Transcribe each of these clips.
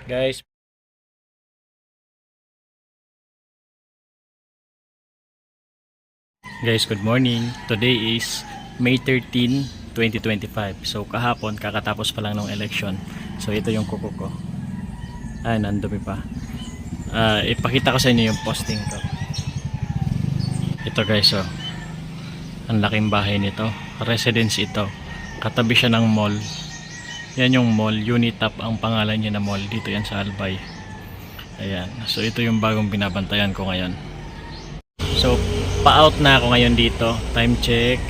Guys, good morning. Today is May 13, 2025. So kahapon kakatapos pa lang ng election. So ito yung kuko ko. Ay, nandumi pa. Ipakita ko sa inyo yung posting ko. Ito guys, oh. Ang laking bahay nito. Residence ito. Katabi siya ng mall. Yan yung mall, Unitap ang pangalan niya na mall. Dito yan sa Albay. Ayan. So ito yung bagong binabantayan ko ngayon. So pa-out na ako ngayon dito. Time check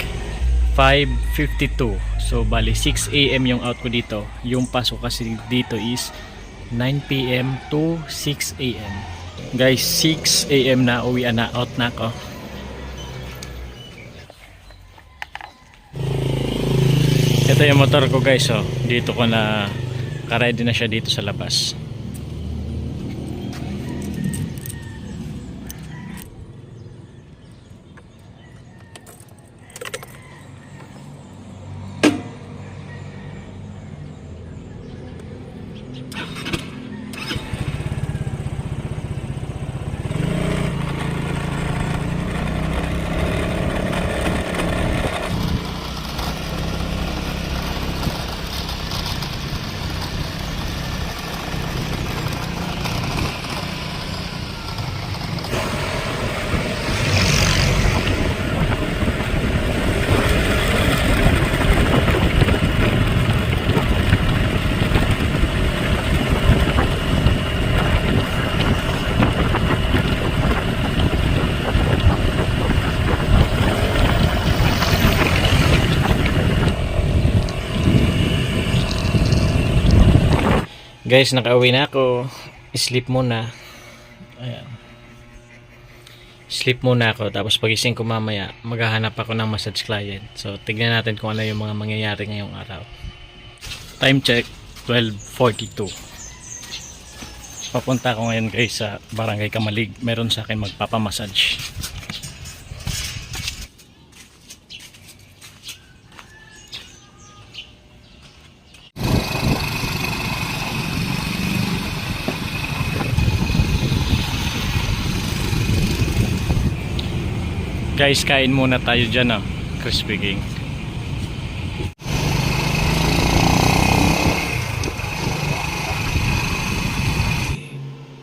5:52. So bali 6 AM yung out ko dito. Yung pasok kasi dito is 9 PM to 6 AM. Guys, 6 AM na, uwi na, out na ako. Ito yung motor ko guys, oh. Dito ko na ka-ready na siya dito sa labas. Guys, nakauwi na ako. Sleep muna. Ayan. Sleep muna ako. Tapos pagising ko mamaya, maghahanap ako ng massage client. So, tignan natin kung ano yung mga mangyayari ngayong araw. Time check, 12:42. Papunta ako ngayon guys sa Barangay Kamalig. Meron sa akin magpapamassage. Guys, kain muna tayo dyan, oh. Crispy King.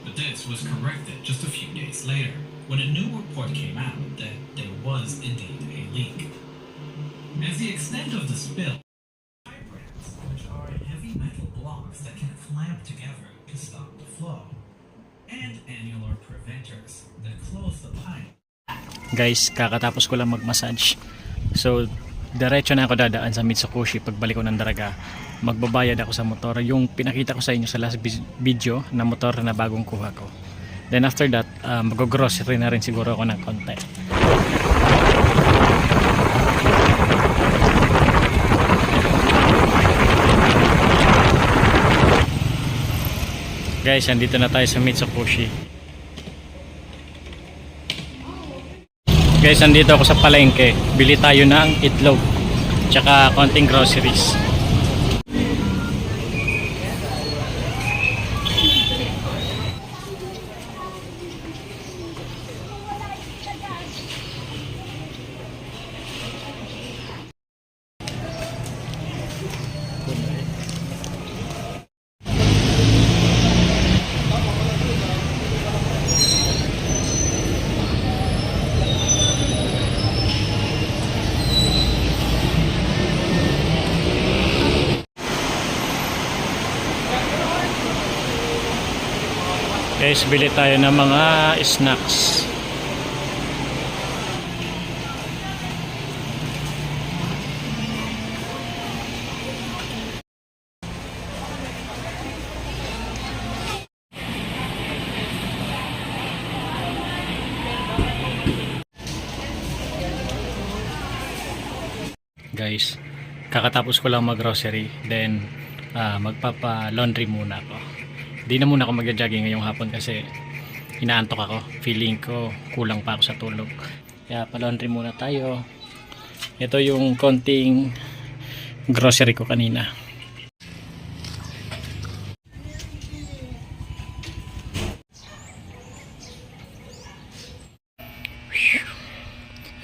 But this was corrected just a few days later when a new report came out that there was indeed a leak. As the extent of the spill, fibers, which are heavy metal blocks that can clamp together to stop the flow, and annular preventers that close the pipe. Guys, kakatapos ko lang mag-massage. So, diretso na ako dadaan sa Mitsukoshi pagbalik ko ng Daraga. Magbabayad ako sa motor. Yung pinakita ko sa inyo sa last video na motor na bagong kuha ko. Then after that, mag-grocery na rin siguro ako ng konti. Guys, andito na tayo sa Mitsukoshi. Guys, andito ako sa palengke. Bili tayo ng itlog tsaka konting groceries. Guys, bili tayo ng mga snacks. Guys, kakatapos ko lang mag-grocery, then magpapa-laundry muna ako. Di na muna ako magja-jogging ngayong hapon kasi inaantok ako. Feeling ko kulang pa ako sa tulog. Kaya pa-laundry muna tayo. Ito yung konting grocery ko kanina.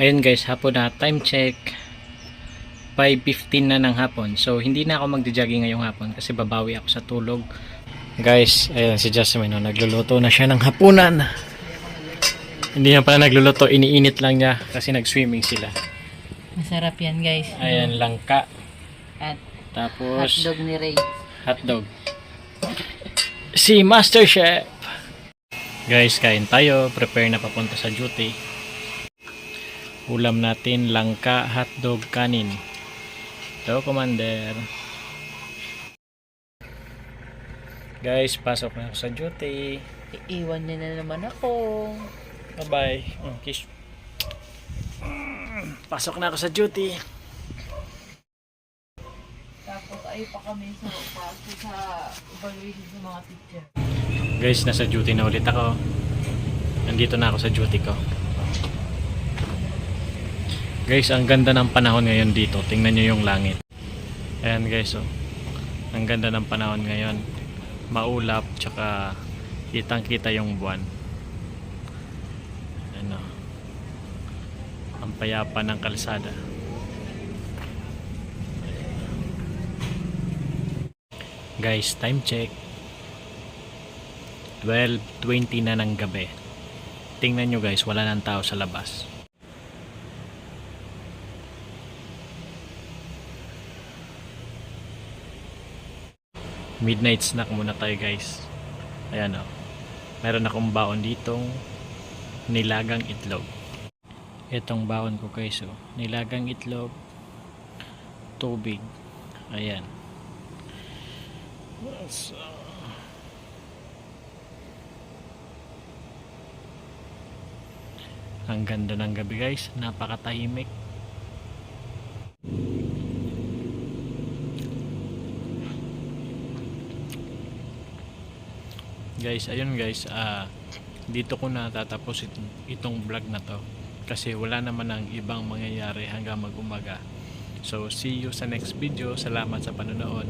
Ayun guys, hapon na, time check 5:15 na ng hapon. So hindi na ako magja-jogging ngayong hapon kasi babawi ako sa tulog. Guys, ayun si Jasmine, oh, nagluluto na siya ng hapunan. Hindi na pala nagluluto, iniinit lang niya kasi nag-swimming sila. Masarap yan guys. Ayan, langka. At Tapos hotdog ni Ray. hotdog. Si Master Chef. Guys, kain tayo. Prepare na papunta sa duty. Ulam natin, langka, hotdog, kanin. Ito, Commander. Guys, pasok na ako sa duty. Iiwan niya na naman ako. Bye-bye. Kiss. Pasok na ako sa duty. Tapos ay pa kami sa evaluation sa mga teacher. Guys, nasa duty na ulit ako. Nandito na ako sa duty ko. Guys, ang ganda ng panahon ngayon dito. Tingnan nyo yung langit. Ayan guys, oh. Ang ganda ng panahon ngayon. Maulap, tsaka kitang-kita yung buwan. Ano. Ang payapa ng kalsada. Guys, time check. 12:20 na ng gabi. Tingnan nyo guys, wala nang tao sa labas. Midnight snack muna tayo guys. Ayan o. Meron akong baon ditong nilagang itlog. Itong baon ko guys o. Nilagang itlog, tubig. Ayan. So, ang ganda ng gabi guys. Napakatahimik. Guys, ayun guys, dito ko na tatapos itong vlog na to kasi wala naman ang ibang mangyayari hanggang mag-umaga. So see you sa next video. Salamat sa panonood.